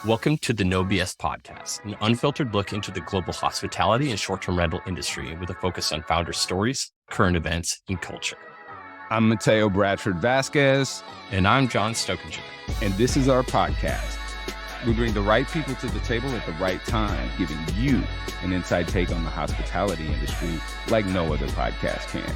Welcome to the No BS Podcast, an unfiltered look into the global hospitality and short-term rental industry with a focus on founder stories, current events, and culture. I'm Mateo Bradford Vasquez. And I'm John Stokinger. And this is our podcast. We bring the right people to the table at the right time, giving you an inside take on the hospitality industry like no other podcast can.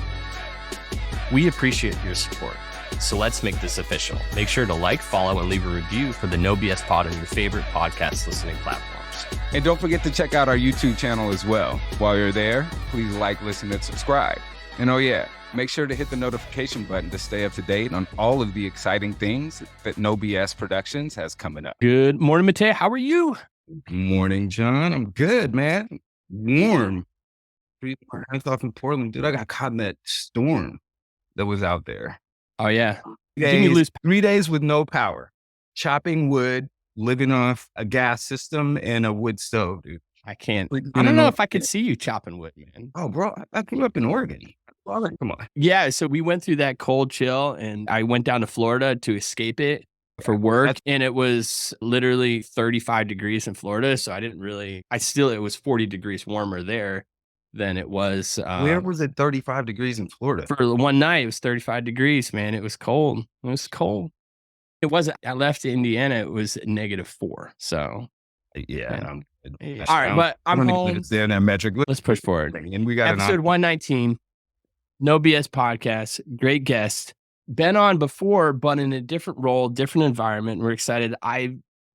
We appreciate your support. So let's make this official. Make sure to like, follow, and leave a review for the No BS Pod on your favorite podcast listening platforms. And don't forget to check out our YouTube channel as well. While you're there, please like, listen, and subscribe. And oh yeah, make sure to hit the notification button to stay up to date on all of the exciting things that No BS Productions has coming up. Good morning, Mateo. How are you? Good morning, John. I'm good, man. Warm. I thought from Portland, dude, I got caught in that storm that was out there. Oh, yeah. 3 days with no power, chopping wood, living off a gas system and a wood stove, dude. I can't. I don't know if I could see you chopping wood, man. Oh, bro, I grew up in Oregon. Come on. Yeah, so we went through that cold chill and I went down to Florida to escape it for work. And it was literally 35 degrees in Florida. So I didn't really, it was 40 degrees warmer there than it was. Where was it 35 degrees in Florida? For one night, it was 35 degrees, man. It was cold. It was cold. It wasn't, I left Indiana, it was -4. So yeah. All right, but I'm home. It's there in that metric. Let's push forward. And we got episode 119, No BS Podcast. Great guest. Been on before, but in a different role, different environment. We're excited.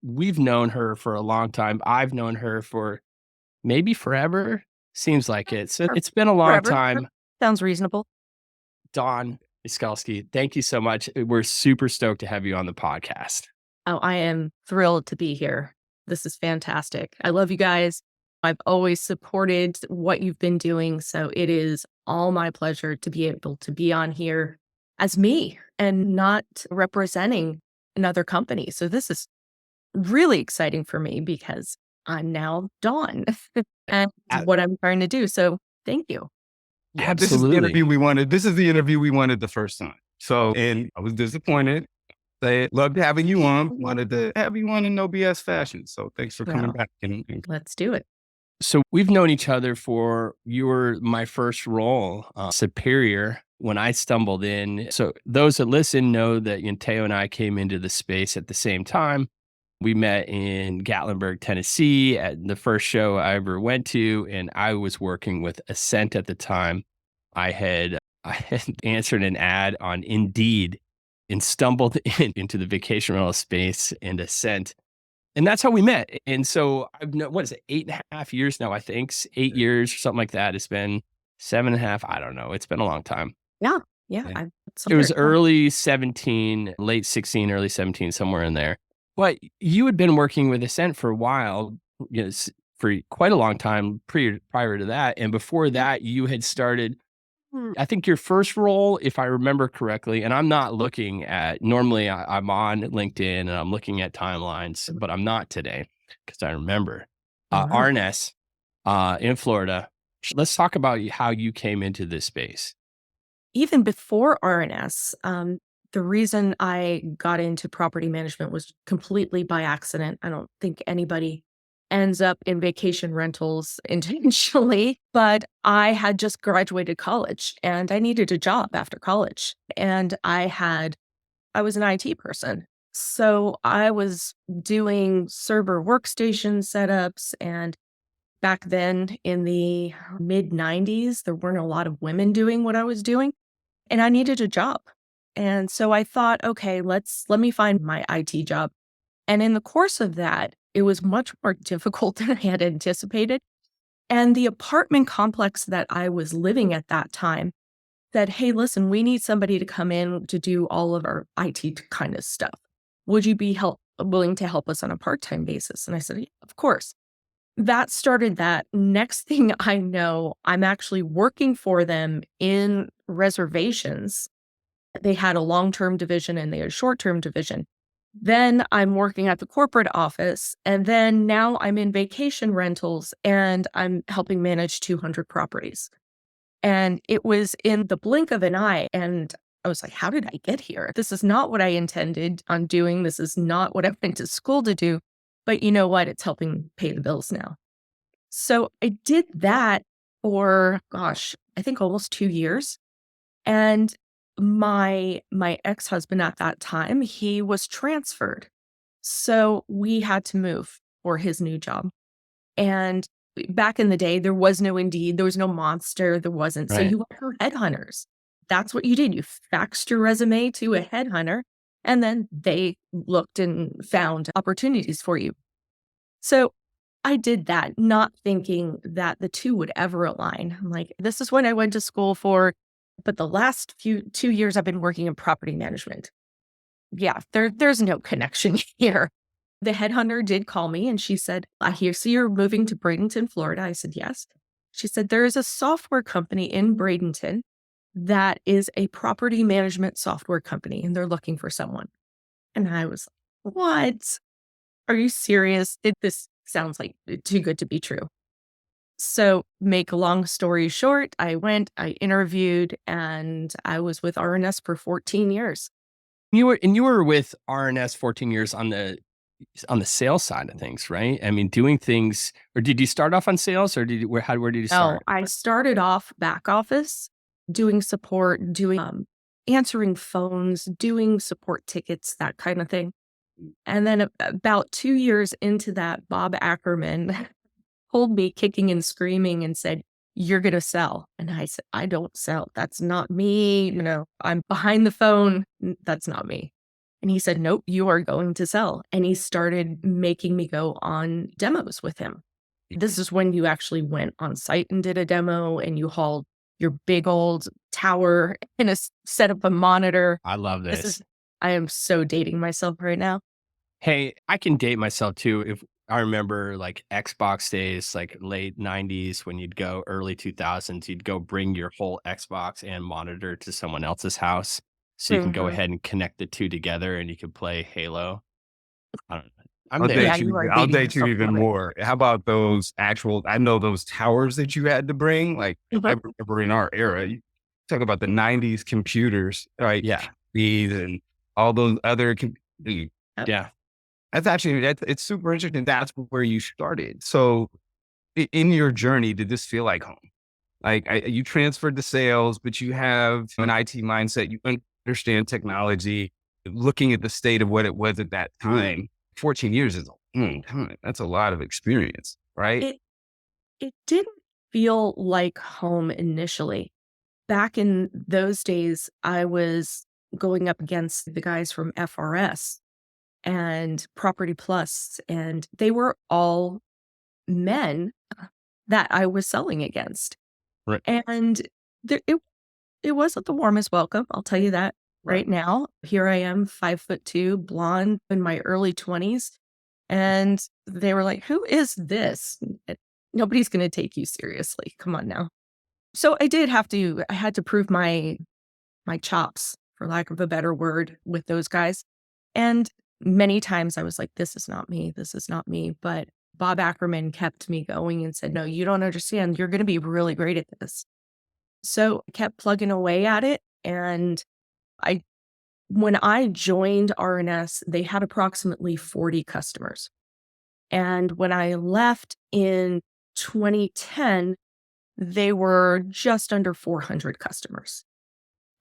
We've known her for a long time. I've known her for maybe forever. Seems like it. So it's been a long time. Sounds reasonable. Dawn Yeskulsky, thank you so much. We're super stoked to have you on the podcast. Oh, I am thrilled to be here. This is fantastic. I love you guys. I've always supported what you've been doing. So it is all my pleasure to be able to be on here as me and not representing another company. So this is really exciting for me because I'm now Dawn and what I'm trying to do. So thank you. Yeah, this is the interview we wanted. This is the interview we wanted the first time. So, and I was disappointed. They loved having you on. Wanted to have you on in No BS fashion. So thanks for coming back. Let's do it. So we've known each other you were my first role, superior, when I stumbled in. So those that listen know that Mateo and I came into the space at the same time. We met in Gatlinburg, Tennessee at the first show I ever went to, and I was working with Ascent at the time. I had answered an ad on Indeed and stumbled into the vacation rental space and Ascent. And that's how we met. And so I've known, 8.5 years now, I think, 8 years or something like that. It's been 7.5. I don't know. It's been a long time. Yeah. It was early 17, late 16, early 17, somewhere in there. But you had been working with Ascent for a while, for quite a long time prior to that. And before that, you had started, I think your first role, if I remember correctly, and I'm not looking at, normally I'm on LinkedIn and I'm looking at timelines, but I'm not today because I remember. RNS in Florida. Let's talk about how you came into this space. Even before RNS, the reason I got into property management was completely by accident. I don't think anybody ends up in vacation rentals intentionally, but I had just graduated college and I needed a job after college. And I was an IT person. So I was doing server workstation setups. And back then in the mid 90s, there weren't a lot of women doing what I was doing. And I needed a job. And so I thought, okay, let me find my IT job. And in the course of that, it was much more difficult than I had anticipated. And the apartment complex that I was living at that time said, hey, listen, we need somebody to come in to do all of our IT kind of stuff. Would you be willing to help us on a part-time basis? And I said, yeah, of course. That started that. Next thing I know, I'm actually working for them in reservations. They had a long-term division and they had a short-term division. Then I'm working at the corporate office. And then now I'm in vacation rentals and I'm helping manage 200 properties. And it was in the blink of an eye. And I was like, how did I get here? This is not what I intended on doing. This is not what I went to school to do. But you know what? It's helping pay the bills now. So I did that for, gosh, I think almost 2 years. And my ex-husband at that time, he was transferred. So we had to move for his new job. And back in the day, there was no Indeed, there was no Monster, there wasn't. So Right. you went through headhunters. That's what you did. You faxed your resume to a headhunter, and then they looked and found opportunities for you. So I did that, not thinking that the two would ever align. I'm like, this is what I went to school for. But the last 2 years I've been working in property management. Yeah, there's no connection here. The headhunter did call me and she said, I hear, so you're moving to Bradenton, Florida. I said, yes. She said, there is a software company in Bradenton that is a property management software company and they're looking for someone. And I was like, what? Are you serious? This sounds like too good to be true. So, make a long story short, I went, I interviewed, and I was with RNS for 14 years. You were with RNS 14 years on the sales side of things, right? I mean, doing things, or did you start off on sales, or did you where did you No, start? I started off back office, doing support, doing answering phones, doing support tickets, that kind of thing. And then about 2 years into that, Bob Ackerman pulled me kicking and screaming and said, "You're gonna sell." And I said, "I don't sell. That's not me. I'm behind the phone. That's not me." And he said, "Nope, you are going to sell." And he started making me go on demos with him. This is when you actually went on site and did a demo and you hauled your big old tower and set up a monitor. I love This this. is I am so dating myself right now. Hey, I can date myself too. If I remember like Xbox days, like late 90s when you'd go early 2000s, you'd go bring your whole Xbox and monitor to someone else's house. So you can go Mhm. ahead and connect the two together and you can play Halo. I don't know. I'm I'll there. Yeah, date you you. are I'll dating date you yourself a even little bit. more. How about those actual? I know those towers that you had to bring. Like I Mhm. remember in our era, you talk about the '90s computers, right? Yeah. These and all those other. Yep. Yeah. It's super interesting. That's where you started. So in your journey, did this feel like home? Like you transferred to sales, but you have an IT mindset. You understand technology. Looking at the state of what it was at that time, 14 years is a long time. That's a lot of experience, right? It it didn't feel like home initially. Back in those days, I was going up against the guys from FRS and Property Plus, and they were all men that I was selling against. Right. And it wasn't the warmest welcome, I'll tell you that Right. right now. Here I am, 5'2", blonde, in my early 20s, and they were like, "Who is this? Nobody's gonna take you seriously. Come on now." So I had to prove my chops, for lack of a better word, with those guys. And many times I was like, this is not me. This is not me. But Bob Ackerman kept me going and said, no, you don't understand. You're going to be really great at this. So I kept plugging away at it. And I, when I joined RNS, they had approximately 40 customers. And when I left in 2010, they were just under 400 customers.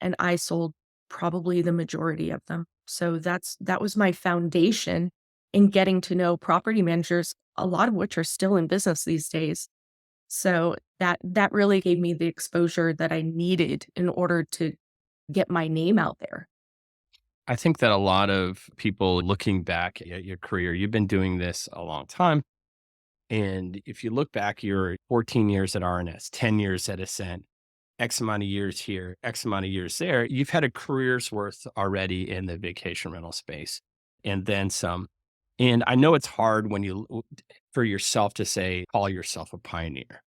And I sold probably the majority of them. So that was my foundation in getting to know property managers, a lot of which are still in business these days. So that really gave me the exposure that I needed in order to get my name out there. I think that a lot of people looking back at your career, you've been doing this a long time. And if you look back, you're 14 years at RNS, 10 years at Ascent, X amount of years here, X amount of years there. You've had a career's worth already in the vacation rental space and then some. And I know it's hard when for yourself to say, call yourself a pioneer,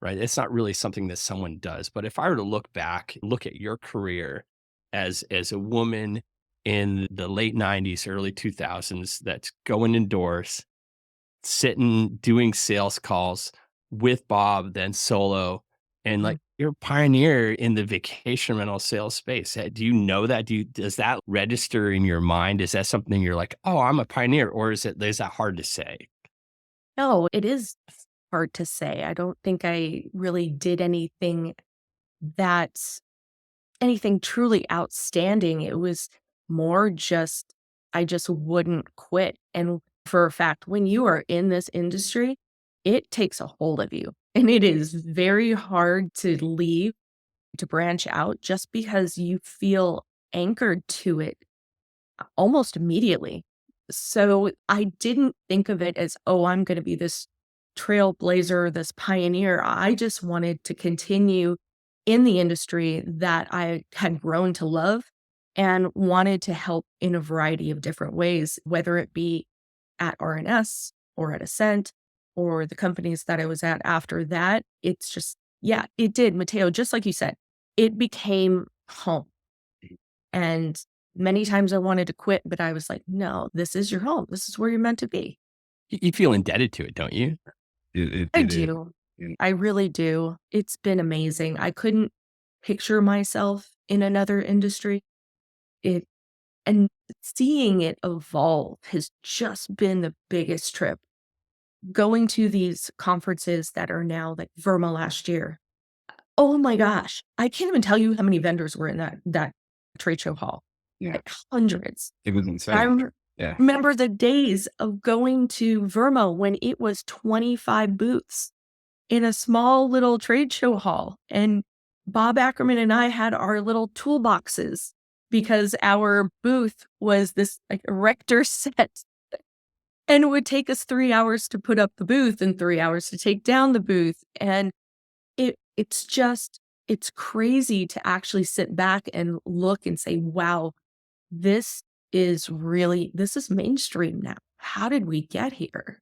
right? It's not really something that someone does. But if I were to look back, look at your career as a woman in the late 90s, early 2000s that's going indoors, sitting, doing sales calls with Bob, then solo, and Mhm. like You're a pioneer in the vacation rental sales space. Do you know that? Does that register in your mind? Is that something you're like, "Oh, I'm a pioneer," or is that hard to say? No, it is hard to say. I don't think I really did that anything truly outstanding. It was more just I just wouldn't quit. And for a fact, when you are in this industry, it takes a hold of you. And it is very hard to leave, to branch out just because you feel anchored to it almost immediately. So I didn't think of it as, oh, I'm going to be this trailblazer, this pioneer. I just wanted to continue in the industry that I had grown to love and wanted to help in a variety of different ways, whether it be at RNS or at Ascent or the companies that I was at after that. It's just, yeah, it did, Mateo, just like you said, it became home. And many times I wanted to quit, but I was like, "No, this is your home. This is where you're meant to be." You feel indebted to it, don't you? I It is. do. I really do. It's been amazing. I couldn't picture myself in another industry. It and seeing it evolve has just been the biggest trip. Going to these conferences that are now like Verma last year. Oh my gosh. I can't even tell you how many vendors were in that trade show hall. Yeah. Like hundreds. It was I insane. rem Yeah. remember the days of going to Vermo when it was 25 booths in a small little trade show hall, and Bob Ackerman and I had our little toolboxes because our booth was this, like, erector set, and it would take us 3 hours to put up the booth and 3 hours to take down the booth, and it's crazy to actually sit back and look and say, "Wow, this this is mainstream now. How did we get here?"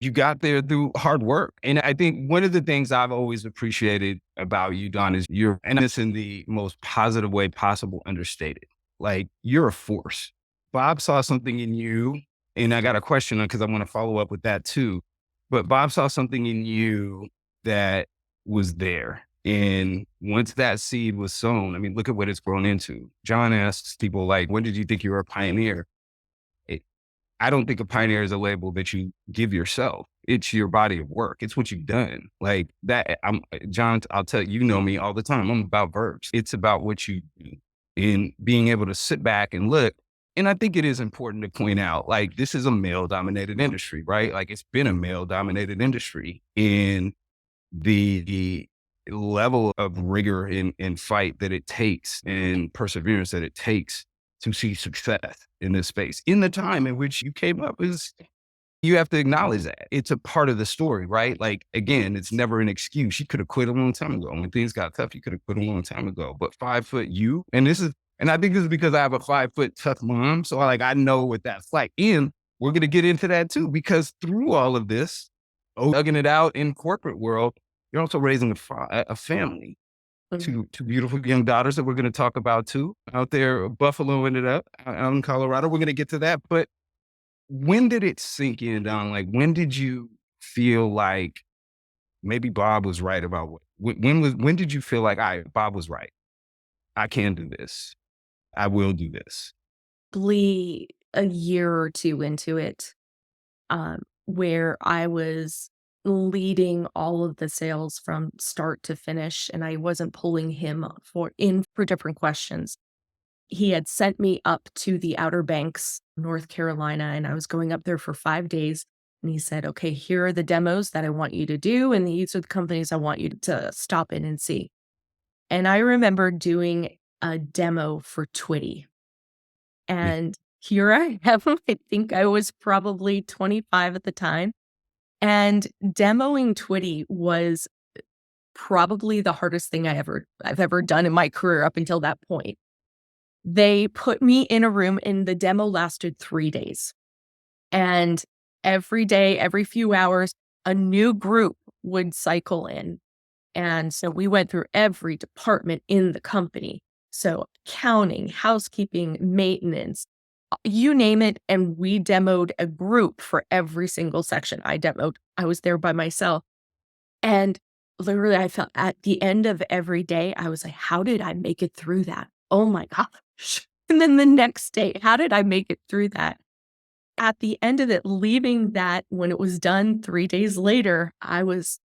You got there through hard work. And I think one of the things I've always appreciated about you, Don, is and this in the most positive way possible, understated. Like, you're a force. Bob saw something in you, and I got a question because I want to follow up with that too. But Bob saw something in you that was there. And once that seed was sown, I mean, look at what it's grown into. John asks people like, when did you think you were a pioneer? I don't think a pioneer is a label that you give yourself. It's your body of work. It's what you've done. Like that. John, I'll tell you, you know me all the time. I'm about verbs. It's about what you do and being able to sit back and look. And I think it is important to point out, like, this is a male dominated industry, right? Like, it's been a male dominated industry, and the level of rigor and fight that it takes and perseverance that it takes to see success in this space. In the time in which you came up is, you have to acknowledge that. It's a part of the story, right? Like, again, it's never an excuse. You could have quit a long time ago. When things got tough, you could have quit a long time ago. But 5 foot you, and I think this is because I have a 5 foot tough mom. So I know what that's like. And we're going to get into that too, because through all of this, hugging it out in corporate world, you're also raising a family. Mhm. Two beautiful young daughters that we're going to talk about too, out there. Buffalo ended up out in Colorado. We're going to get to that. But when did it sink in, Don? Like, when did you feel like maybe Bob was right about when did you feel like, all right, Bob was right. I can do this. I will do this. Probably a year or 2 into it, where I was leading all of the sales from start to finish, and I wasn't pulling him for different questions. He had sent me up to the Outer Banks, North Carolina, and I was going up there for 5 days, and he said, "Okay, here are the demos that I want you to do, and these are the companies I want you to stop in and see." And I remember doing a demo for Twitty, Yeah. and here I am. I think I was probably 25 at the time, and demoing Twitty was probably the hardest thing I've ever done in my career up until that point. They put me in a room, and the demo lasted 3 days, and every day, every few hours, a new group would cycle in, and so we went through every department in the company. So accounting, housekeeping, maintenance, you name it, and we demoed a group for every single section. I was there by myself, and literally, I felt at the end of every day, I was like, how did I make it through that? Oh my gosh. And then the next day, how did I make it through that? At the end of it, leaving that when it was done 3 days later, I was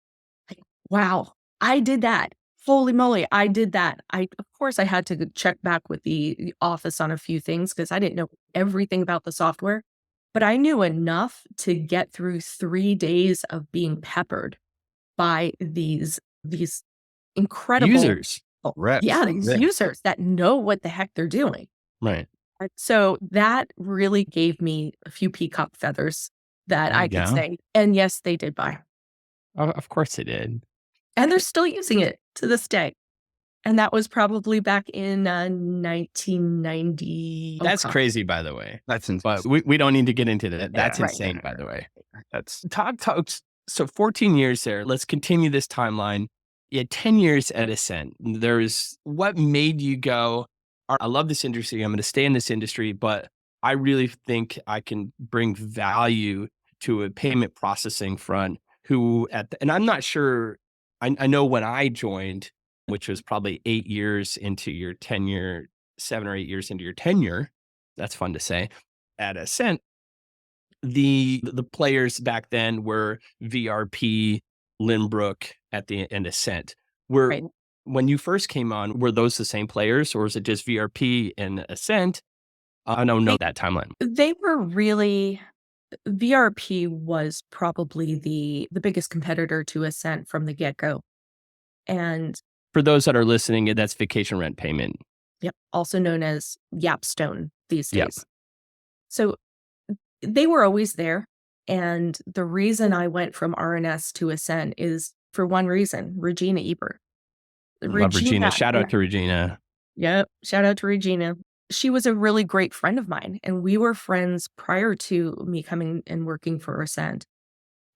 like, wow, I did that. Holy moly, I did that. Of course, I had to check back with the office on a few things because I didn't know everything about the software, but I knew enough to get through 3 days of being peppered by these incredible Users. Reps. yeah, these Yeah. users that know what the heck they're doing. Right. So that really gave me a few peacock feathers that There I you could go. say, and yes, they did buy. Of course it did. And they're still using it to this day. And that was probably back in 1990. Oh, That's God. crazy, by the way. That's But we don't need to get into that. That's Right. insane, by the way. That's Talks. So 14 years there. Let's continue this timeline. You had 10 years at Ascent. There's what made you go, I love this industry. I'm going to stay in this industry, but I really think I can bring value to a payment processing front and I'm not sure, I know when I joined, which was probably 8 years into your tenure, 7 or 8 years into your tenure. That's fun to say at Ascent. The players back then were VRP, Lynbrook and Ascent. Were Right. When you first came on, were those the same players, or was it just VRP and Ascent? I don't know that timeline. They were really VRP was probably the biggest competitor to Ascent from the get-go. And For those that are listening, that's vacation rent payment. yep, also known as Yapstone these Yep. days. So they were always there. And the reason I went from RNS to Ascent is for one reason, Regina Ebert. Love Regina. Shout yeah, out to Regina. yep, shout out to Regina. She was a really great friend of mine, and we were friends prior to me coming and working for Ascent.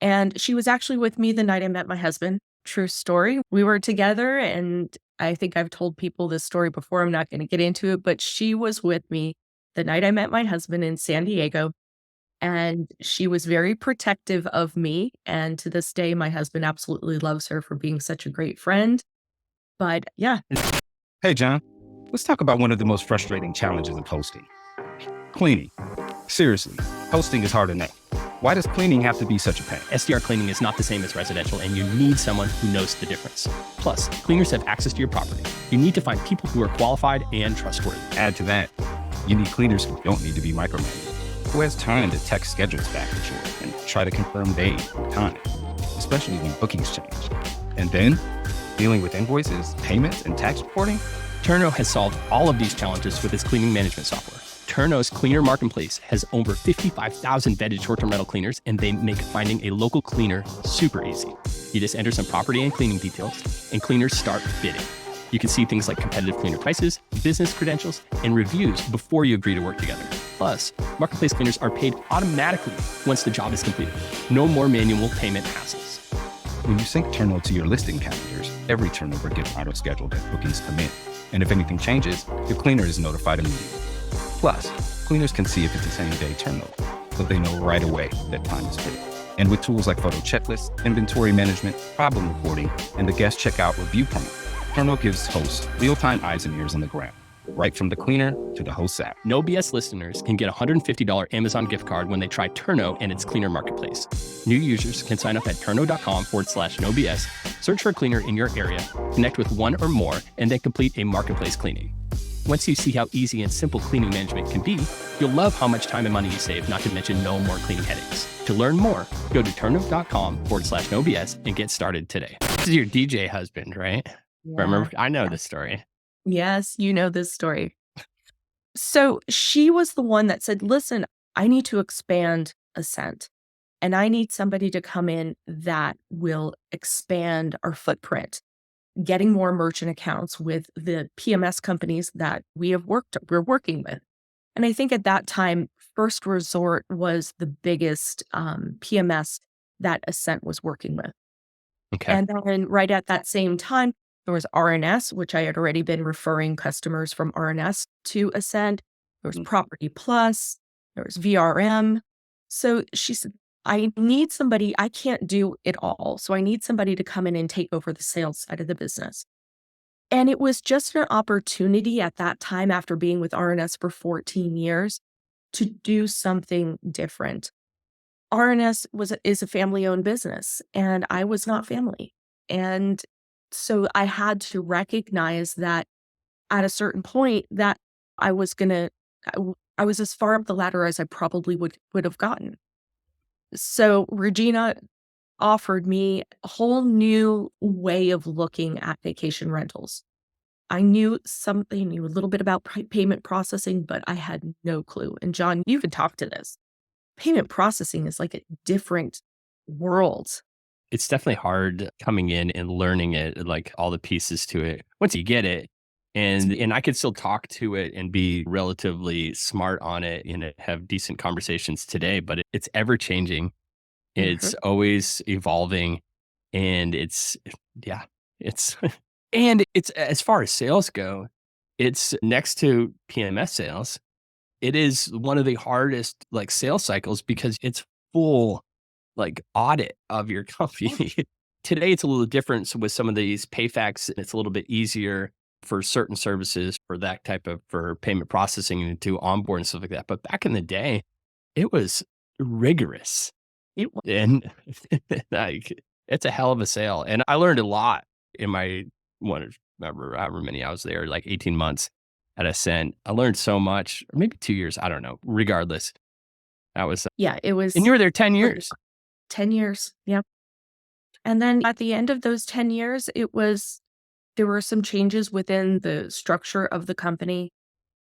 And she was actually with me the night I met my husband. True story. We were together, and I think I've told people this story before. I'm not going to get into it, but she was with me the night I met my husband in San Diego. And she was very protective of me. And to this day, my husband absolutely loves her for being such a great friend. But yeah, Hey, John, let's talk about one of the most frustrating challenges of hosting cleaning. Seriously, hosting is hard enough. Why does cleaning have to be such a pain? SDR cleaning is not the same as residential, and you need someone who knows the difference. Plus, cleaners have access to your property. You need to find people who are qualified and trustworthy. Add to that, you need cleaners who don't need to be micromanaged. Who has time to text schedules back and forth and try to confirm days or time, especially when bookings change? And then, dealing with invoices, payments, and tax reporting? Turno has solved all of these challenges with its cleaning management software. Turno's Cleaner Marketplace has over 55,000 vetted short-term rental cleaners, and they make finding a local cleaner super easy. You just enter some property and cleaning details, and cleaners start bidding. You can see things like competitive cleaner prices, business credentials, and reviews before you agree to work together. Plus, Marketplace cleaners are paid automatically once the job is completed. No more manual payment hassles. When you sync Turno to your listing calendars, every turnover gets auto-scheduled as bookings come in. And if anything changes, your cleaner is notified immediately. Plus, cleaners can see if it's the same day turnover, so they know right away that time is paid. And with tools like photo checklists, inventory management, problem reporting, and the guest checkout review prompt, Turno gives hosts real-time eyes and ears on the ground, right from the cleaner to the host app. No BS listeners can get a $150 Amazon gift card when they try Turno and its cleaner marketplace. New users can sign up at turno.com/nobs, search for a cleaner in your area, connect with one or more, and then complete a marketplace cleaning. Once you see how easy and simple cleaning management can be, you'll love how much time and money you save, not to mention no more cleaning headaches. To learn more, go to turno.com/nobs and get started today. This is your DJ husband, right? yeah. Remember? I know this story. Yes, you know this story. So she was the one that said, listen, I need to expand Ascent, and I need somebody to come in that will expand our footprint, getting more merchant accounts with the PMS companies that we're working with. And I think at that time, First Resort was the biggest PMS that Ascent was working with. Okay. And then right at that same time, there was RNS, which I had already been referring customers from RNS to Ascent. There was Property Plus. There was VRM. So she said, I need somebody, I can't do it all. So I need somebody to come in and take over the sales side of the business. And it was just an opportunity at that time after being with RNS for 14 years to do something different. RNS is a family-owned business, and I was not family. And so I had to recognize that at a certain point that I was gonna I was as far up the ladder as I probably would have gotten. So Regina offered me a whole new way of looking at vacation rentals. I knew something, knew a little bit about payment processing, but I had no clue. And John, you can talk to this. Payment processing is like a different world. It's definitely hard coming in and learning it, like all the pieces to it. Once you get it, and I could still talk to it and be relatively smart on it and have decent conversations today, but it's ever changing. Mhm. It's always evolving, and yeah, it's and it's as far as sales go, it's next to PMS sales. It is one of the hardest like sales cycles because it's full like audit of your company. Today, it's a little different with some of these PayFacs. It's a little bit easier for certain services for that type of for payment processing and to onboard and stuff like that. But back in the day, it was rigorous. And like it's a hell of a sale. And I learned a lot in my one however many I was there, like 18 months at Ascent. I learned so much, or maybe 2 years. I don't know. Regardless, that was, Yeah, it and was you were there 10 like years. 10 years. Yep. And then at the end of those 10 years, there were some changes within the structure of the company.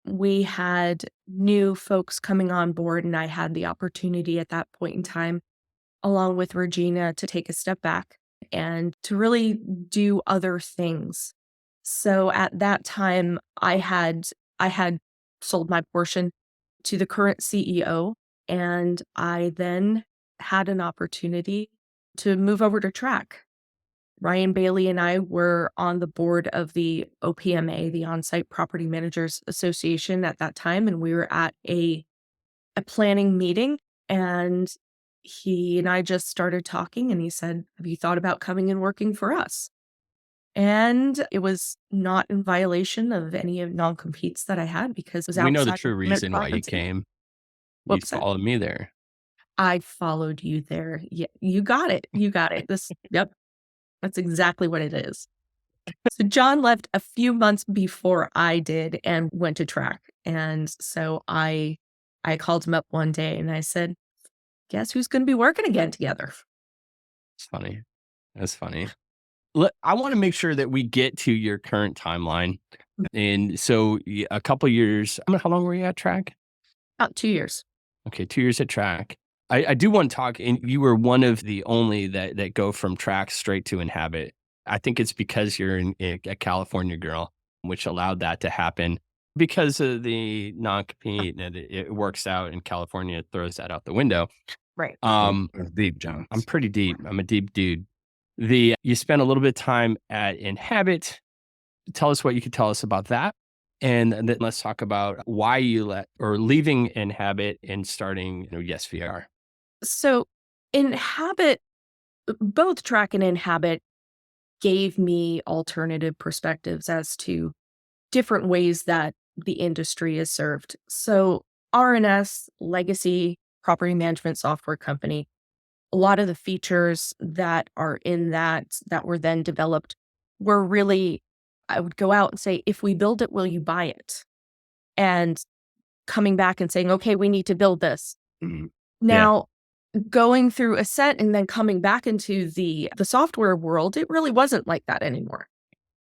We had new folks coming on board, and I had the opportunity at that point in time, along with Regina, to take a step back and to really do other things. So at that time, I had sold my portion to the current CEO, and I then had an opportunity to move over to Track. Ryan Bailey and I were on the board of the OPMA, the On-Site Property Managers Association at that time, and we were at a planning meeting, and he and I just started talking, and he said, "Have you thought about coming and working for us?" And it was not in violation of any of non-competes that I had because it was We know the outside true of my reason why you property. came. What You was that? followed me there. I followed you there. Yeah, you got it. You got it. Yep, that's exactly what it is. So John left a few months before I did and went to Track. And so I called him up one day and I said, "Guess who's going to be working again together?" It's funny. That's funny. I want to make sure that we get to your current timeline. And so a couple years, I mean, how long were you at Track? About 2 years. Okay, 2 years at Track. I do want to talk, and you were one of the only that go from Track straight to Inhabit. I think it's because you're a California girl, which allowed that to happen because of the non-compete, and it works out in California. It throws that out the window. Right. Um, Deep John. I'm pretty deep. I'm a deep dude. You spent a little bit of time at Inhabit. Tell us what you could tell us about that. And then let's talk about why you leaving Inhabit and starting, Yes VR. So Inhabit, both Track and Inhabit gave me alternative perspectives as to different ways that the industry is served. So RNS, legacy property management software company, a lot of the features that are in that were then developed were really, I would go out and say, if we build it, will you buy it? And coming back and saying, okay, we need to build this. Mhm. Yeah. Now, going through a set and then coming back into the software world, it really wasn't like that anymore.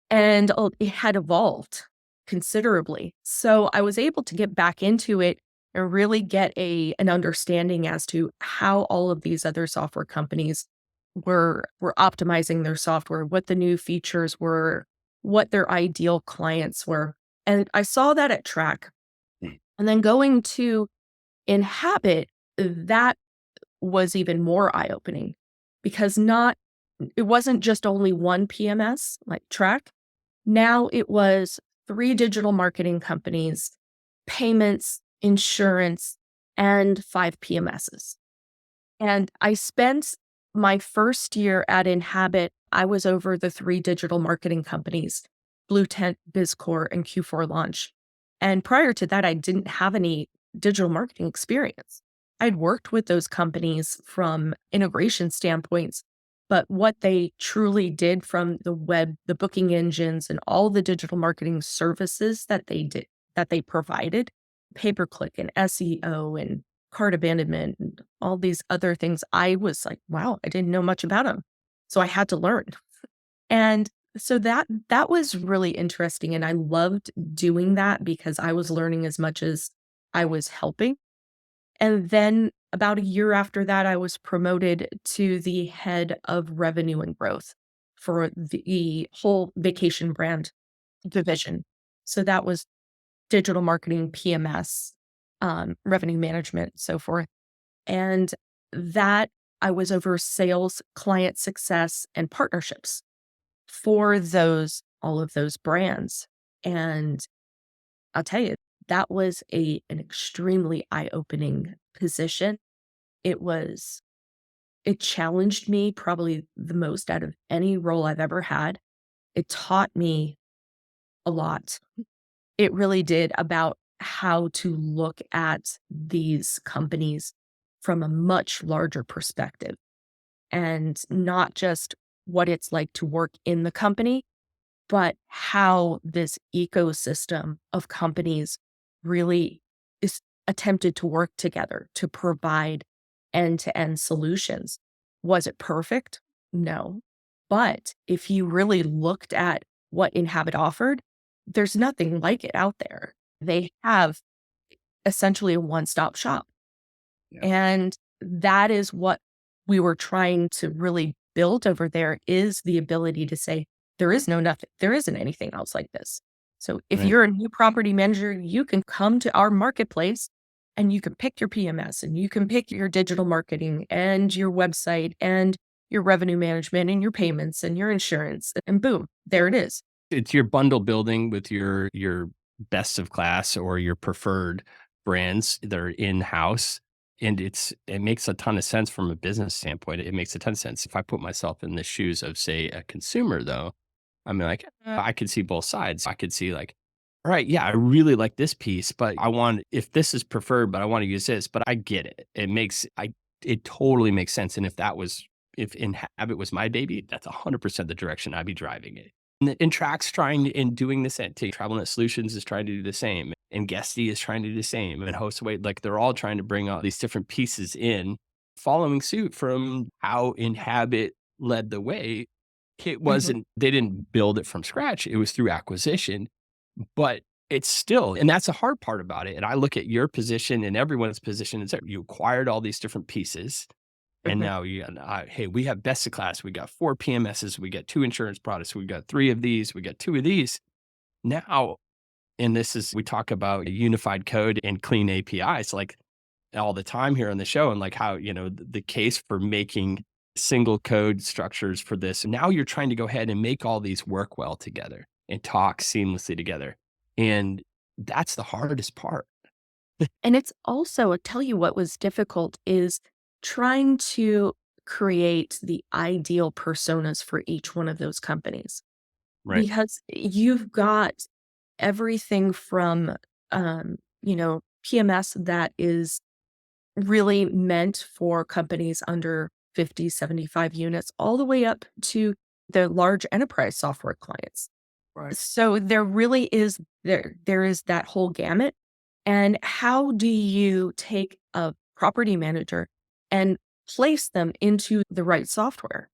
And it had evolved considerably. So I was able to get back into it and really get an understanding as to how all of these other software companies were optimizing their software, what the new features were, what their ideal clients were. And I saw that at Track. And then going to Inhabit, that was even more eye-opening because it wasn't just only one PMS like Track. Now it was 3 digital marketing companies, payments, insurance, and 5 PMSs. And I spent my first year at Inhabit, I was over the 3 digital marketing companies, Blue Tent, BizCore, and Q4 Launch. And prior to that, I didn't have any digital marketing experience. I'd worked with those companies from integration standpoints, but what they truly did from the web, the booking engines, and all the digital marketing services that they provided, pay-per-click and SEO and cart abandonment and all these other things, I was like, wow, I didn't know much about them. So I had to learn. And so that was really interesting. And I loved doing that because I was learning as much as I was helping. And then about a year after that, I was promoted to the head of revenue and growth for the whole vacation brand division. So that was digital marketing, PMS, revenue management, so forth. And that I was over sales, client success, and partnerships for all of those brands. And I'll tell you, that was an extremely eye-opening position. It was it challenged me probably the most out of any role I've ever had. It taught me a lot. It really did, about how to look at these companies from a much larger perspective, and not just what it's like to work in the company, but how this ecosystem of companies really is attempted to work together to provide end-to-end solutions. Was it perfect? No. But if you really looked at what Inhabit offered, there's nothing like it out there. They have essentially a one-stop shop. Yeah. And that is what we were trying to really build over there, is the ability to say, there isn't anything else like this. So if Right. you're a new property manager, you can come to our marketplace and you can pick your PMS and you can pick your digital marketing and your website and your revenue management and your payments and your insurance, and boom, there it is. It's your bundle building with your best of class or your preferred brands that are in-house, and it makes a ton of sense from a business standpoint. It makes a ton of sense. If I put myself in the shoes of, say, a consumer, though, I'm like, I could see both sides. I could see like, all right, yeah, I really like this piece, but if this is preferred, but I want to use this, but I get it. It totally makes sense. And if Inhabit was my baby, that's 100% the direction I'd be driving it. And Track's trying and doing this at TravelNet Solutions is trying to do the same, and Guesty is trying to do the same, and Hostaway, like they're all trying to bring all these different pieces in, following suit from how Inhabit led the way. Mhm. They didn't build it from scratch. It was through acquisition, but it's still, and that's the hard part about it. And I look at your position and everyone's position is that you acquired all these different pieces. And Mhm. now hey, we have best of class. We got 4 PMSs. We got 2 insurance products. We got 3 of these. We got 2 of these. Now, and we talk about a unified code and clean APIs like all the time here on the show, and like how, the case for making single code structures for this. And now you're trying to go ahead and make all these work well together and talk seamlessly together. And that's the hardest part. And it's also, I tell you what was difficult is trying to create the ideal personas for each one of those companies, Right. because you've got everything from, PMS that is really meant for companies under 50, 75 units, all the way up to the large enterprise software clients. Right. So there really is there is that whole gamut. And how do you take a property manager and place them into the right software?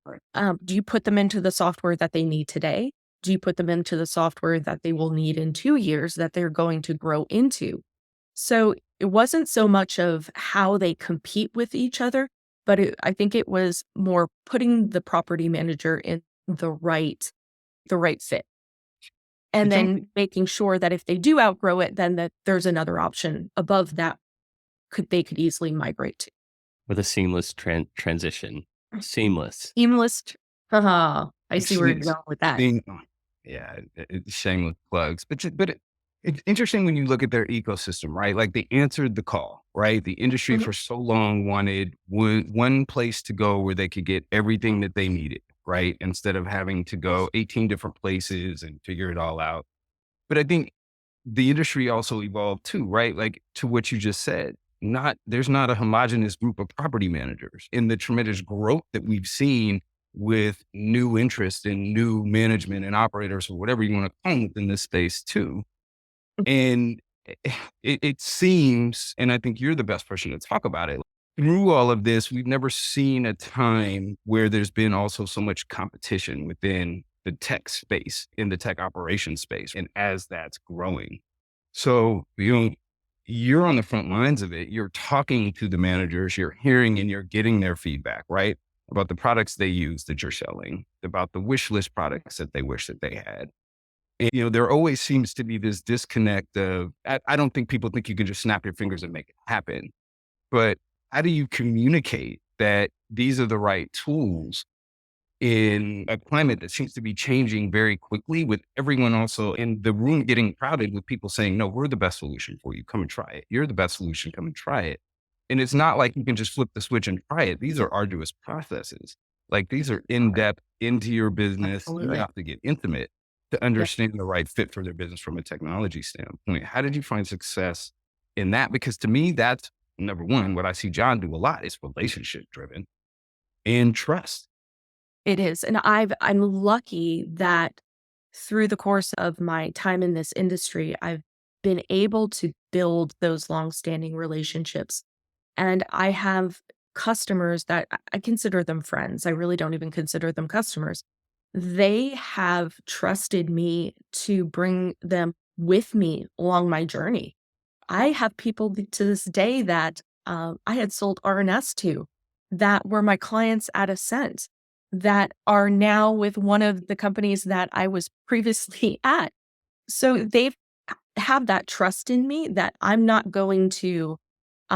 Right. Do you put them into the software that they need today? Do you put them into the software that they will need in 2 years, that they're going to grow into? So it wasn't so much of how they compete with each other, but I think it was more putting the property manager in the right fit. And Did you then making sure that if they do outgrow it, then that there's another option above that they could easily migrate to. with a seamless transition? Seamless. Seamless. Haha, I see where you're Sh- going with that. Being, yeah, shameless plugs, but It's interesting when you look at their ecosystem, right? Like they answered the call, right? The industry Mhm. for so long wanted one place to go where they could get everything that they needed, right? Instead of having to go 18 different places and figure it all out. But I think the industry also evolved too, right? Like to what you just said, there's not a homogenous group of property managers in the tremendous growth that we've seen with new interest in new management and operators or whatever you want to call them within this space too. And it seems, and I think you're the best person to talk about it. Through all of this, we've never seen a time where there's been also so much competition within the tech space, in the tech operations space, and as that's growing. So, you're on the front lines of it. You're talking to the managers, you're hearing and you're getting their feedback, right? About the products they use that you're selling, about the wish list products that they wish that they had. And, there always seems to be this disconnect of, I don't think people think you can just snap your fingers and make it happen. But how do you communicate that these are the right tools in a climate that seems to be changing very quickly, with everyone also in the room getting crowded with people saying, no, we're the best solution for you. Come and try it. You're the best solution. Come and try it. And it's not like you can just flip the switch and try it. These are arduous processes. Like these are in Correct. depth into your business. You Absolutely. have to get intimate to Yep. understand the right fit for their business from a technology standpoint. How did you find success in that? Because to me, that's number one. What I see John do a lot is relationship driven and trust. It is. And I'm lucky that through the course of my time in this industry, I've been able to build those long-standing relationships. And I have customers that I consider them friends. I really don't even consider them customers. They have trusted me to bring them with me along my journey. I have people to this day that I had sold RNS to that were my clients at Ascent that are now with one of the companies that I was previously at. So they've have that trust in me that I'm not going to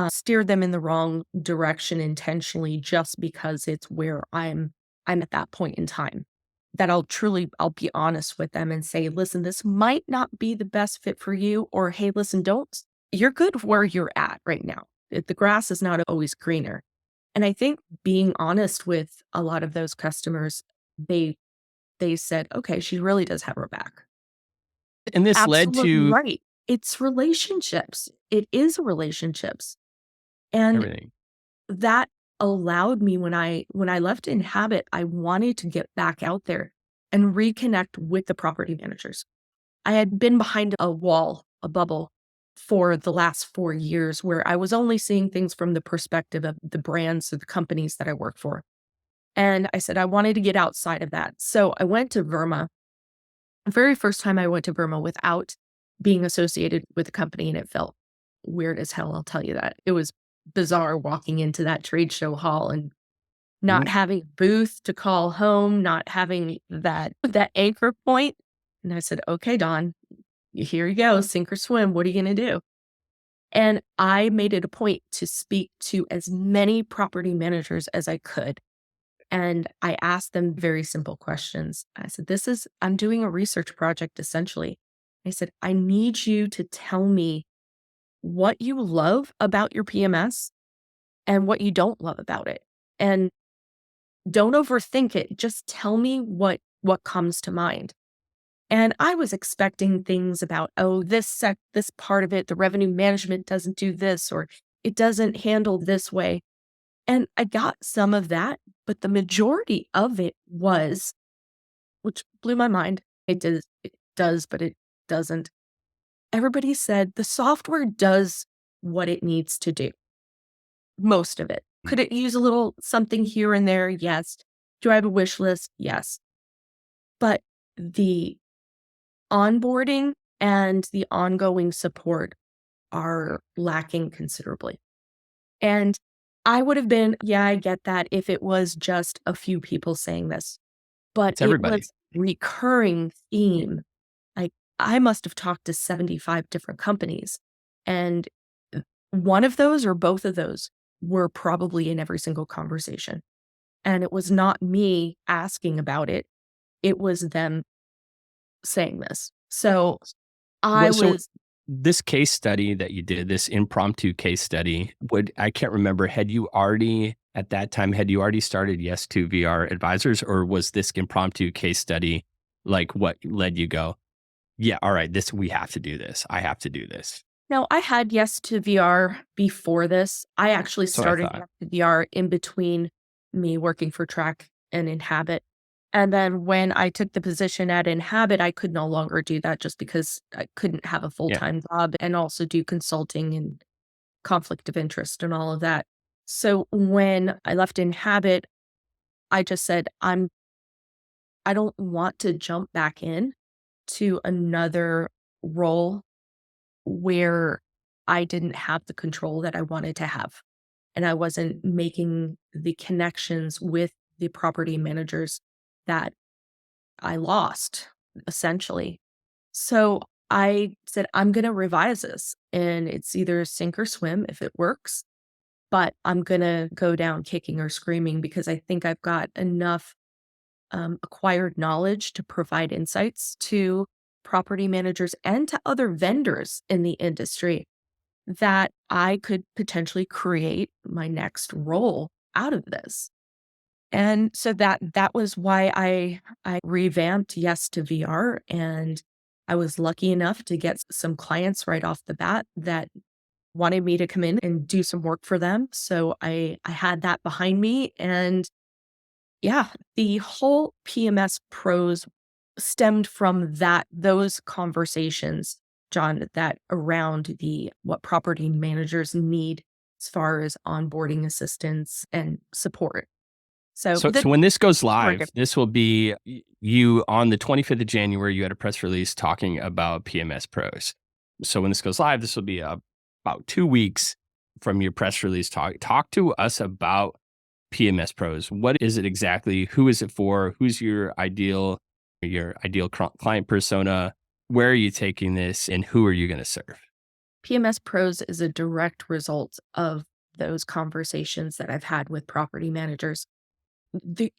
steer them in the wrong direction intentionally just because it's where I'm at that point in time. That I'll be honest with them and say, listen, this might not be the best fit for you, or hey, listen, you're good where you're at right now. The grass is not always greener. And I think being honest with a lot of those customers, they they said, okay, she really does have her back. And this led Absolutely to right. It's relationships. It is relationships. And everything. that allowed me when I left Inhabit, I wanted to get back out there and reconnect with the property managers. I had been behind a wall, a bubble for the last 4 years where I was only seeing things from the perspective of the brands or the companies that I work for. And I said I wanted to get outside of that. So I went to Verma. The very first time I went to Verma without being associated with the company, and it felt weird as hell, I'll tell you that. It was bizarre walking into that trade show hall and not Mhm. having a booth to call home, not having that anchor point. And I said, "Okay, Dawn, here you go, sink or swim. What are you gonna do?" And I made it a point to speak to as many property managers as I could. And I asked them very simple questions. I said, I'm doing a research project essentially. I said, I need you to tell me what you love about your PMS and what you don't love about it. And don't overthink it. Just tell me what comes to mind. And I was expecting things about, oh, this part of it, the revenue management doesn't do this, or it doesn't handle this way. And I got some of that, but the majority of it was, which blew my mind. It does, but it doesn't. Everybody said the software does what it needs to do. Most of it. Could it use a little something here and there? Yes. Do I have a wish list? Yes. But the onboarding and the ongoing support are lacking considerably. And I would have been, yeah, I get that if it was just a few people saying this, but It's it everybody. was recurring theme. Like I must have talked to 75 different companies, and one of those or both of those were probably in every single conversation. And it was not me asking about it. It was them saying this. So I Well, so was this case study that you did, this impromptu case study, I can't remember, had you already started Yes to VR Advisors, or was this impromptu case study like what led you go, yeah, all right, we have to do this. I have to do this. No, I had Yes to VR before this. I actually That's what I started thought. Yes to VR in between me working for Track and Inhabit. And then when I took the position at Inhabit, I could no longer do that just because I couldn't have a Yeah. full-time job and also do consulting and conflict of interest and all of that. So when I left Inhabit, I just said, I don't want to jump back in to another role where I didn't have the control that I wanted to have. And I wasn't making the connections with the property managers that I lost, essentially. So I said, I'm going to revise this, and it's either sink or swim if it works, but I'm going to go down kicking or screaming because I think I've got enough acquired knowledge to provide insights to property managers and to other vendors in the industry that I could potentially create my next role out of this. And so that was why I revamped Yes to VR, and I was lucky enough to get some clients right off the bat that wanted me to come in and do some work for them. So I had that behind me, and yeah, the whole PMS pros stemmed from those conversations, John, that around what property managers need as far as onboarding assistance and support. So So when this goes we're live, good. this will be you on the 25th of January, you had a press release talking about PMS pros. So when this goes live, this will be about 2 weeks from your press release talk to us about PMS pros. What is it exactly? Who is it for? Who's your ideal client persona? Where are you taking this, and who are you going to serve? PMS pros is a direct result of those conversations that I've had with property managers.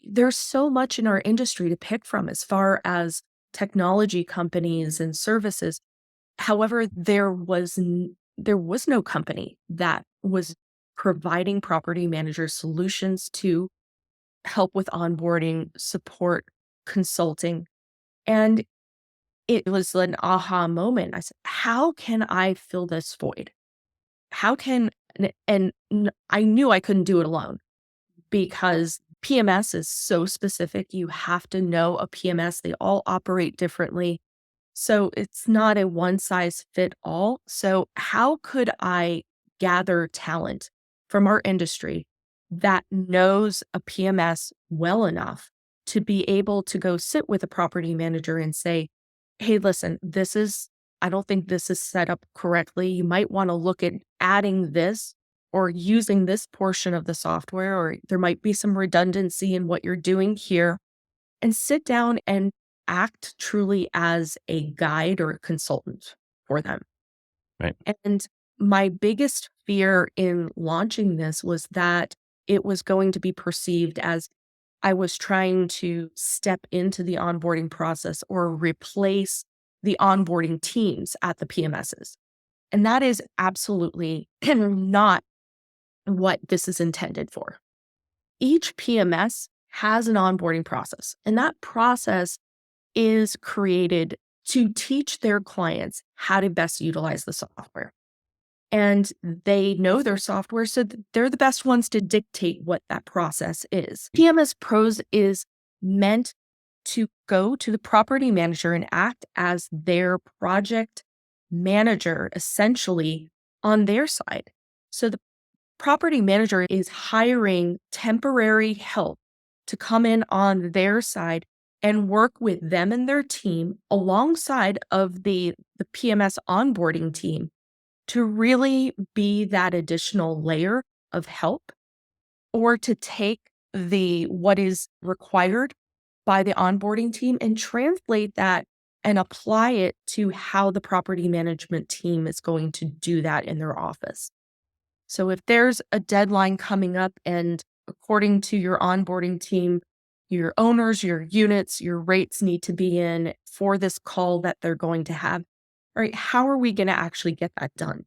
There's so much in our industry to pick from as far as technology companies and services. However, there was no company that was providing property managers solutions to help with onboarding, support, consulting. And it was an aha moment. I said, how can I fill this void? How can, I knew I couldn't do it alone because PMS is so specific. You have to know a PMS. They all operate differently. So it's not a one size fit all. So how could I gather talent from our industry that knows a PMS well enough to be able to go sit with a property manager and say, hey, listen, I don't think this is set up correctly. You might want to look at adding this or using this portion of the software, or there might be some redundancy in what you're doing here, and sit down and act truly as a guide or a consultant for them. Right. And my biggest fear in launching this was that it was going to be perceived as I was trying to step into the onboarding process or replace the onboarding teams at the PMSs. And that is absolutely not what this is intended for. Each PMS has an onboarding process, and that process is created to teach their clients how to best utilize the software. And they know their software, so they're the best ones to dictate what that process is. PMS Pros is meant to go to the property manager and act as their project manager, essentially, on their side. So the property manager is hiring temporary help to come in on their side and work with them and their team alongside of the PMS onboarding team to really be that additional layer of help, or to take what is required by the onboarding team and translate that and apply it to how the property management team is going to do that in their office. So if there's a deadline coming up and according to your onboarding team, your owners, your units, your rates need to be in for this call that they're going to have, all right, how are we going to actually get that done?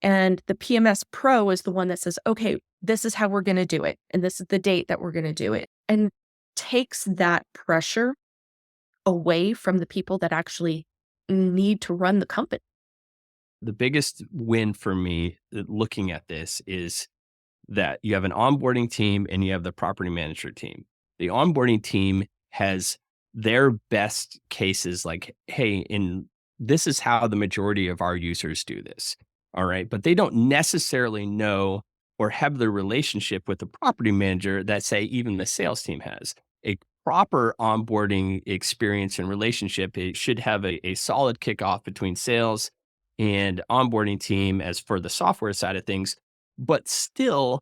And the PMS Pro is the one that says, okay, this is how we're going to do it. And this is the date that we're going to do it. And takes that pressure away from the people that actually need to run the company. The biggest win for me looking at this is that you have an onboarding team and you have the property manager team. The onboarding team has their best cases like, hey, this is how the majority of our users do this. All right. But they don't necessarily know or have the relationship with the property manager that, say, even the sales team has. A proper onboarding experience and relationship, it should have a solid kickoff between sales and onboarding team as for the software side of things. But still,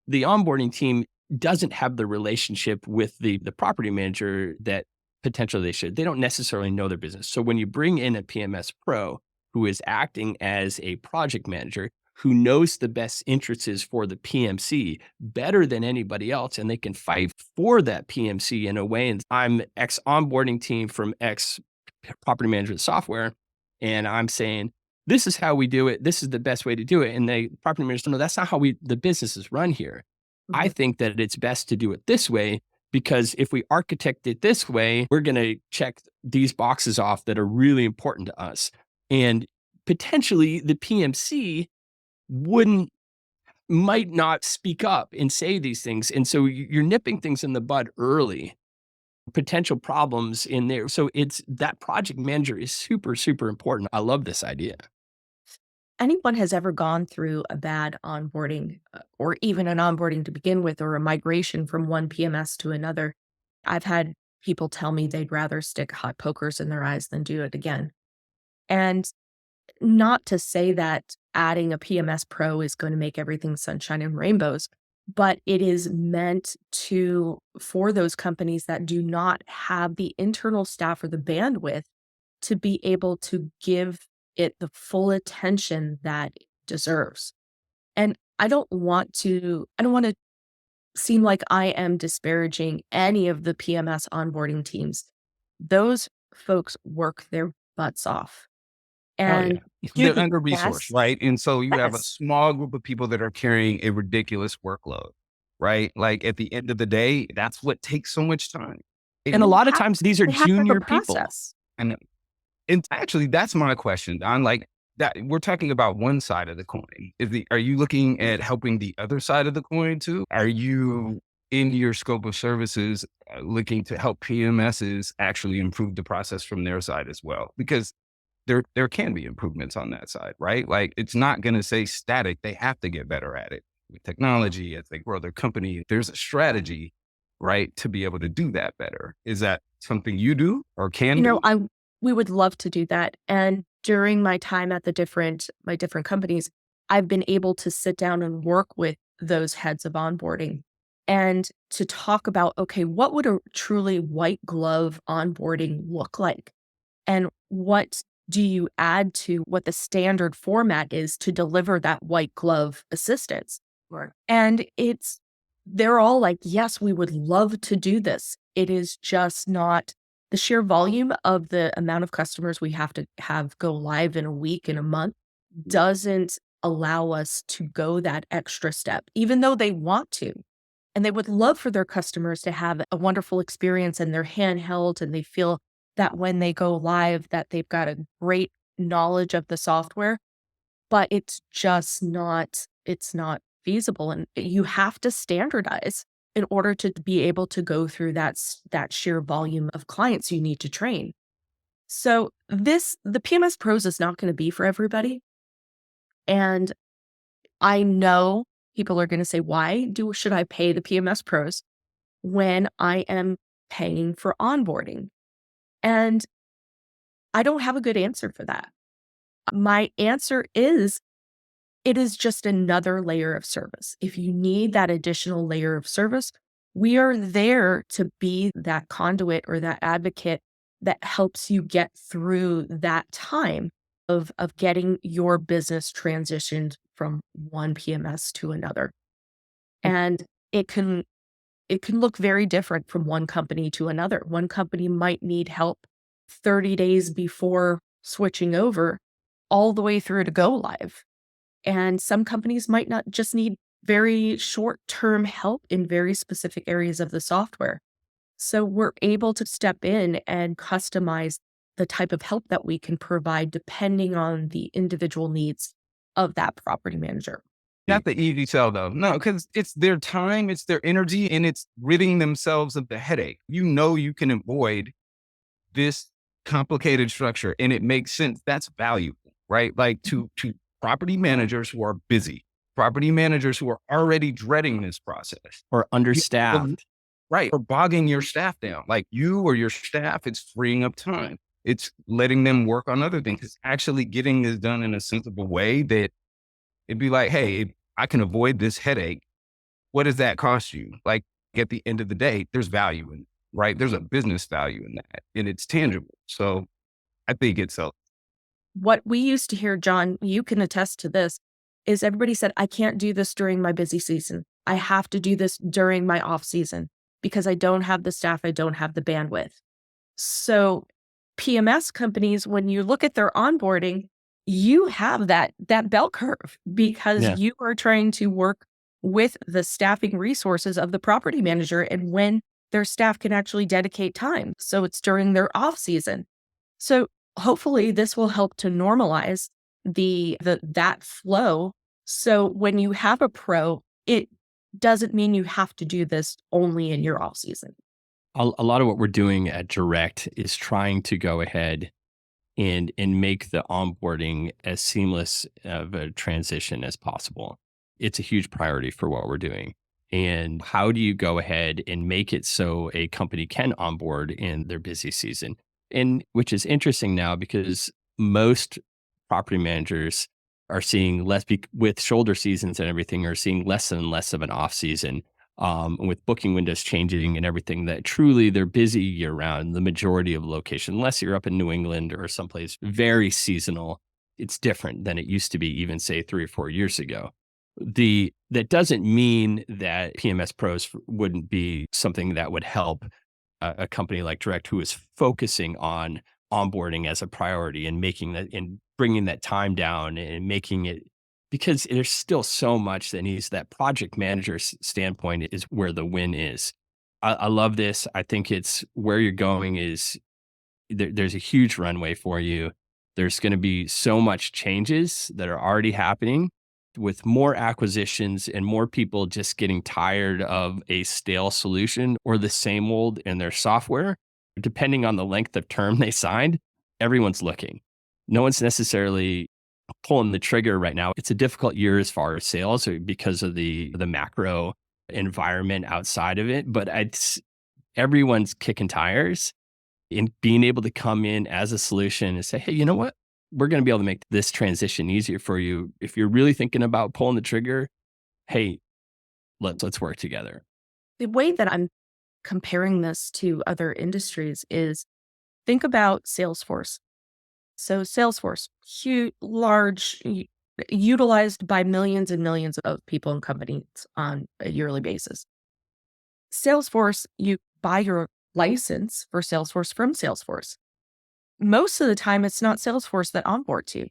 the onboarding team doesn't have the relationship with the property manager that potentially they should. They don't necessarily know their business. So when you bring in a PMS Pro who is acting as a project manager, who knows the best interests for the PMC better than anybody else, and they can fight for that PMC in a way. And I'm X onboarding team from X property management software, and I'm saying, this is how we do it. This is the best way to do it. And the property manager, no, that's not how the business is run here. I think that it's best to do it this way, because if we architect it this way, we're going to check these boxes off that are really important to us. And potentially the PMC might not speak up and say these things. And so you're nipping things in the bud early, potential problems in there. So it's that project manager is super, super important. I love this idea. Anyone has ever gone through a bad onboarding or even an onboarding to begin with, or a migration from one PMS to another, I've had people tell me they'd rather stick hot pokers in their eyes than do it again. And not to say that adding a PMS Pro is going to make everything sunshine and rainbows, but it is meant for those companies that do not have the internal staff or the bandwidth to be able to give it the full attention that it deserves. And I don't want to seem like I am disparaging any of the PMS onboarding teams. Those folks work their butts off. Oh, yeah. And They're under yes, resourced, right? And so you have a yes, small group of people that are carrying a ridiculous workload, right? Like at the end of the day, that's what takes so much time. And a they lot of have times these are they have to have a junior people. process. And actually, that's my question. I'm like, that we're talking about one side of the coin. Are you looking at helping the other side of the coin too? Are you in your scope of services looking to help PMSs actually improve the process from their side as well? Because there can be improvements on that side, right? Like it's not going to say static. They have to get better at it with technology as they grow their company. There's a strategy, right, to be able to do that better. Is that something you do or can do? We would love to do that. And during my time at my different companies, I've been able to sit down and work with those heads of onboarding and to talk about, okay, what would a truly white glove onboarding look like? And what do you add to what the standard format is to deliver that white glove assistance? Right. And they're all like, yes, we would love to do this. It is just not the sheer volume of the amount of customers we have to have go live in a week, in a month, doesn't allow us to go that extra step, even though they want to. And they would love for their customers to have a wonderful experience and they're handheld and they feel that when they go live that they've got a great knowledge of the software, but it's not feasible. And you have to standardize in order to be able to go through that sheer volume of clients you need to train. So the PMS Pros is not going to be for everybody. And I know people are going to say, should I pay the PMS Pros when I am paying for onboarding? And I don't have a good answer for that. My answer is, it is just another layer of service. If you need that additional layer of service, we are there to be that conduit or that advocate that helps you get through that time of getting your business transitioned from one PMS to another. And it can look very different from one company to another. One company might need help 30 days before switching over all the way through to go live. And some companies might not just need very short-term help in very specific areas of the software. So we're able to step in and customize the type of help that we can provide depending on the individual needs of that property manager. Not the easy sell though. No, because it's their time, it's their energy, and it's ridding themselves of the headache. You can avoid this complicated structure and it makes sense. That's valuable, right? Like to property managers who are busy, property managers who are already dreading this process. Or understaffed. Right. Or bogging your staff down. Like you or your staff, it's freeing up time. It's letting them work on other things. It's actually getting this done in a sensible way that it'd be like, hey, if I can avoid this headache, what does that cost you? Like at the end of the day, there's value in it, right? There's a business value in that and it's tangible. So I think it's What we used to hear, John, you can attest to this, is everybody said, I can't do this during my busy season. I have to do this during my off season because I don't have the staff, I don't have the bandwidth. So PMS companies, when you look at their onboarding, you have that bell curve because Yeah. you are trying to work with the staffing resources of the property manager and when their staff can actually dedicate time. So it's during their off season. So hopefully this will help to normalize that flow. So when you have a pro, it doesn't mean you have to do this only in your off season. A lot of what we're doing at Direct is trying to go ahead and make the onboarding as seamless of a transition as possible. It's a huge priority for what we're doing. And how do you go ahead and make it so a company can onboard in their busy season? And which is interesting now because most property managers are seeing less with shoulder seasons and everything are seeing less and less of an off season. With booking windows changing and everything, that truly they're busy year round, the majority of location, unless you're up in New England or someplace very seasonal, it's different than it used to be even say 3 or 4 years ago. That doesn't mean that PMS pros wouldn't be something that would help a company like Direct who is focusing on onboarding as a priority and making that and bringing that time down and making it, because there's still so much that needs that project manager's standpoint is where the win is. I love this. I think it's where you're going is there's a huge runway for you. There's going to be so much changes that are already happening with more acquisitions and more people just getting tired of a stale solution or the same old in their software. Depending on the length of term they signed, everyone's looking. No one's necessarily pulling the trigger right now. It's a difficult year as far as sales because of the macro environment outside of it, but everyone's kicking tires and being able to come in as a solution and say, hey, you know what? We're going to be able to make this transition easier for you. If you're really thinking about pulling the trigger, hey, let's work together. The way that I'm comparing this to other industries is think about Salesforce. So Salesforce, huge, large, utilized by millions and millions of people and companies on a yearly basis. Salesforce, you buy your license for Salesforce from Salesforce. Most of the time, it's not Salesforce that onboards you.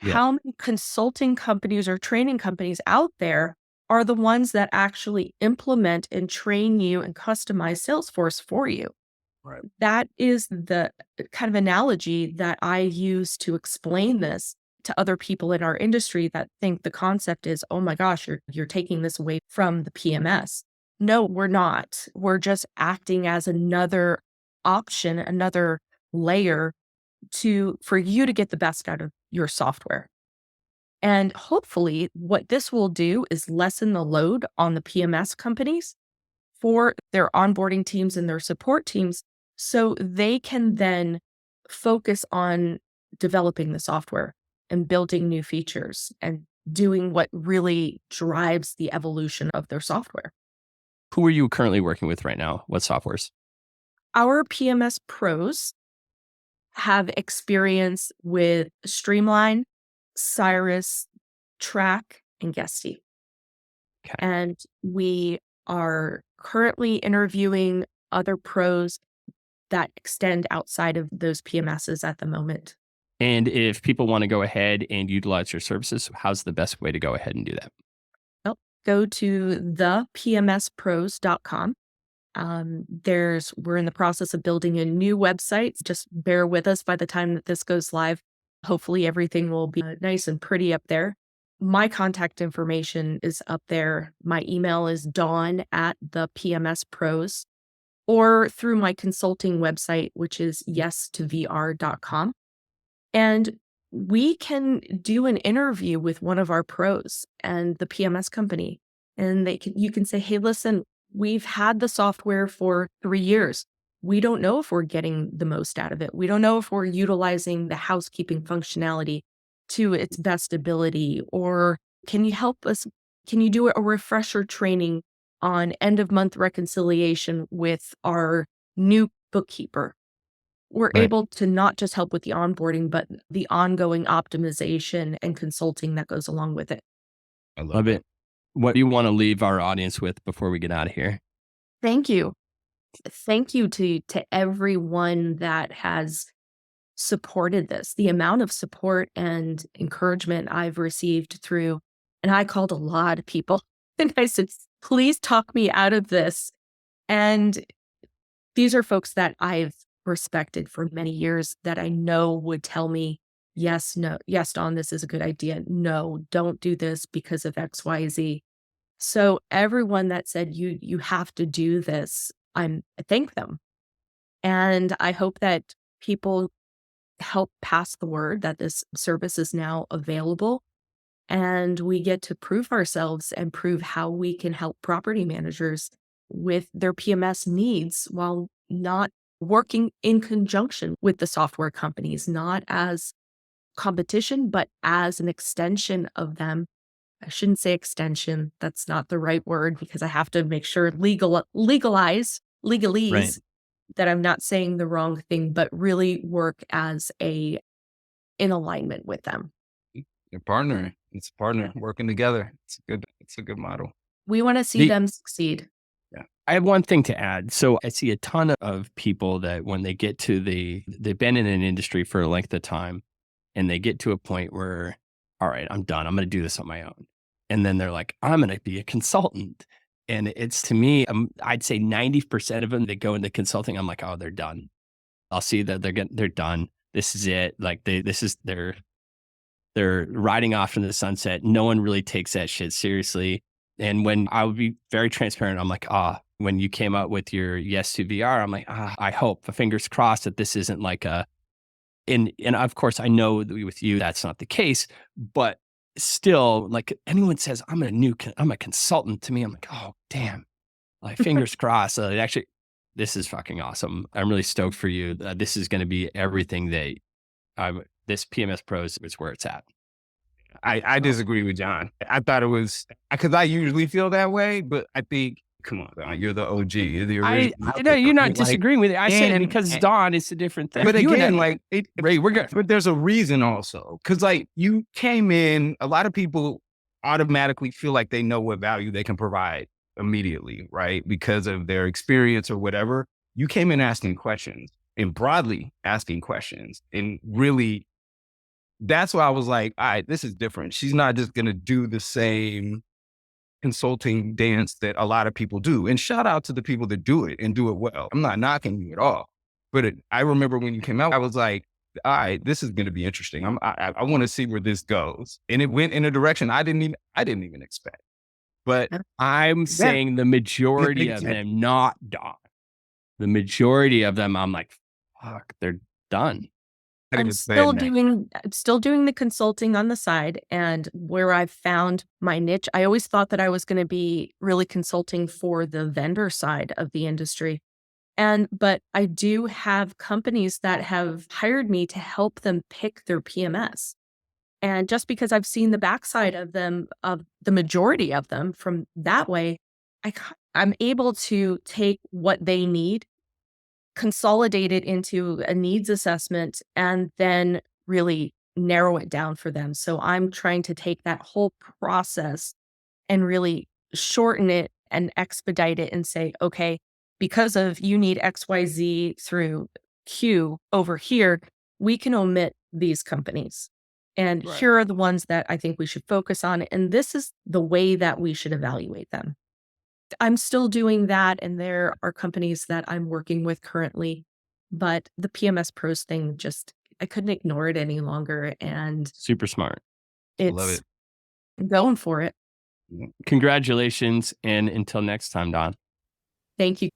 Yeah. How many consulting companies or training companies out there are the ones that actually implement and train you and customize Salesforce for you? Right. That is the kind of analogy that I use to explain this to other people in our industry that think the concept is, oh my gosh, you're taking this away from the PMS. No, we're not. We're just acting as another option, another layer for you to get the best out of your software. And hopefully what this will do is lessen the load on the PMS companies for their onboarding teams and their support teams so they can then focus on developing the software and building new features and doing what really drives the evolution of their software. Who are you currently working with right now? What softwares? Our PMS pros have experience with Streamline, Cyrus, Track, and Guesty. Okay. And we are currently interviewing other pros that extend outside of those PMSs at the moment. And if people want to go ahead and utilize your services, how's the best way to go ahead and do that? Well, go to thepmspros.com. We're in the process of building a new website. Just bear with us by the time that this goes live. Hopefully everything will be nice and pretty up there. My contact information is up there. My email is dawn at thepmspros or through my consulting website, which is yes2vr.com. And we can do an interview with one of our pros and the PMS company. And you can say, hey, listen, we've had the software for 3 years. We don't know if we're getting the most out of it. We don't know if we're utilizing the housekeeping functionality to its best ability. Or can you help us? Can you do a refresher training on end of month reconciliation with our new bookkeeper? We're Right. able to not just help with the onboarding, but the ongoing optimization and consulting that goes along with it. I love Love that. it. What do you want to leave our audience with before we get out of here? Thank you. Thank you to everyone that has supported this. The amount of support and encouragement I've received through, and I called a lot of people and I said, please talk me out of this. And these are folks that I've respected for many years that I know would tell me, yes, no, yes, Dawn, this is a good idea. No, don't do this because of XYZ. So everyone that said you have to do this, I thank them. And I hope that people help pass the word that this service is now available and we get to prove ourselves and prove how we can help property managers with their PMS needs while not working in conjunction with the software companies, not as competition, but as an extension of them. I shouldn't say extension. That's not the right word because I have to make sure Right. legalese that I'm not saying the wrong thing, but really work as in alignment with them. You're partnering. It's a partner working together. It's a good model. We want to see The them succeed. Yeah. I have one thing to add. So I see a ton of people that when they get to they've been in an industry for a length of time and they get to a point where, all right, I'm done. I'm going to do this on my own. And then they're like, I'm going to be a consultant. And it's to me, I'd say 90% of them that go into consulting, I'm like, oh, they're done. I'll see that they're done. This is it. Like they're riding off into the sunset. No one really takes that shit seriously. And when I would be very transparent, I'm like, when you came out with your Yes to VR, I'm like, I hope, fingers crossed that this isn't like and of course I know that with you, that's not the case, but still like anyone says, I'm a consultant to me. I'm like, oh, damn, like fingers crossed. It actually, this is fucking awesome. I'm really stoked for you. This is going to be everything that this PMS Pros is where it's at. I disagree with John. I thought it was because I usually feel that way, but I think, come on, Don, you're the OG. You're the I original. know you're not Like, disagreeing with it. I said and- because and- Dawn, it's a different thing. But You and again, I- like, Ray, we're good. but there's a reason also. Cause like you came in, a lot of people automatically feel like they know what value they can provide immediately, right? Because of their experience or whatever. You came in asking questions and broadly asking questions and really, that's why I was like, all right, this is different. She's not just going to do the same consulting dance that a lot of people do. And shout out to the people that do it and do it well. I'm not knocking you at all. But I remember when you came out, I was like, all right, this is going to be interesting. I want to see where this goes. And it went in a direction I didn't even expect. But I'm saying the majority of them, not Dawn. The majority of them, I'm like, fuck, they're done. I'm still doing the consulting on the side, and where I've found my niche, I always thought that I was going to be really consulting for the vendor side of the industry. But I do have companies that have hired me to help them pick their PMS. And just because I've seen the backside of them, of the majority of them from that way, I'm able to take what they need, consolidate it into a needs assessment, and then really narrow it down for them. So I'm trying to take that whole process and really shorten it and expedite it and say, okay, because of you need XYZ through Q over here, we can omit these companies. And Right. here are the ones that I think we should focus on. And this is the way that we should evaluate them. I'm still doing that. And there are companies that I'm working with currently, but the PMS pros thing just, I couldn't ignore it any longer. And Super smart. Love it's it. going for it. Congratulations. And until next time, Don. Thank you.